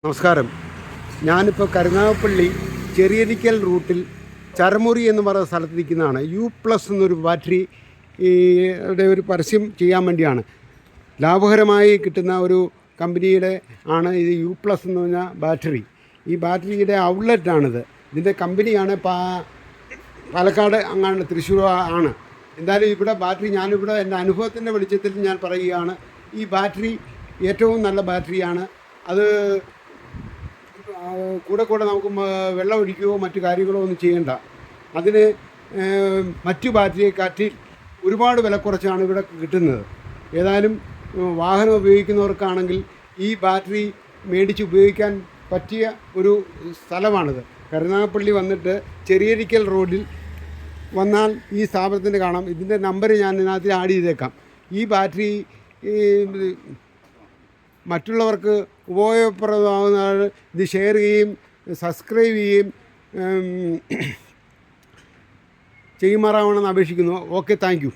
നമസ്കാരം. ഞാനിപ്പോൾ കരുനാഗപ്പള്ളി ചെറിയരിക്കൽ റൂട്ടിൽ ചരമുറി എന്ന് പറയുന്ന സ്ഥലത്ത് നിൽക്കുന്നതാണ്. U+ എന്നൊരു ബാറ്ററി ഒരു പരസ്യം ചെയ്യാൻ വേണ്ടിയാണ്. ലാഭകരമായി കിട്ടുന്ന ഒരു കമ്പനിയുടെ ആണ് ഇത്. U+ എന്ന് പറഞ്ഞ ബാറ്ററി. ഈ ബാറ്ററിയുടെ ഔട്ട്ലെറ്റാണിത്. ഇതിൻ്റെ കമ്പനിയാണ് പാലക്കാട്, അങ്ങാണ്ട് തൃശ്ശൂർ ആണ്. എന്തായാലും ഇവിടെ ബാറ്ററി ഞാനിവിടെ എൻ്റെ അനുഭവത്തിൻ്റെ വെളിച്ചത്തിൽ ഞാൻ പറയുകയാണ്. ഈ ബാറ്ററി ഏറ്റവും നല്ല ബാറ്ററിയാണ്. അത് കൂടെ നമുക്ക് വെള്ളം ഒഴിക്കുകയോ മറ്റു കാര്യങ്ങളോ ഒന്നും ചെയ്യേണ്ട. അതിന് മറ്റു ബാറ്ററിയെക്കാട്ടി ഒരുപാട് വില കുറച്ചാണ് ഇവിടെ കിട്ടുന്നത്. ഏതായാലും വാഹനം ഉപയോഗിക്കുന്നവർക്കാണെങ്കിൽ ഈ ബാറ്ററി മേടിച്ച് ഉപയോഗിക്കാൻ പറ്റിയ ഒരു സ്ഥലമാണിത്. കരുനാഗപ്പള്ളി വന്നിട്ട് ചെറിയരിക്കൽ റോഡിൽ വന്നാൽ ഈ സ്ഥാപനത്തിൻ്റെ കാണാം. ഇതിൻ്റെ നമ്പർ ഞാൻ ഇതിനകത്ത് ആഡ് ചെയ്തേക്കാം. ഈ ബാറ്ററി മറ്റുള്ളവർക്ക് ഉപയോഗപ്രദമാകുന്ന ഇത് ഷെയർ ചെയ്യുകയും സബ്സ്ക്രൈബ് ചെയ്യുകയും ചെയ്യുമാറാവണമെന്ന് അപേക്ഷിക്കുന്നു. Okay, thank you.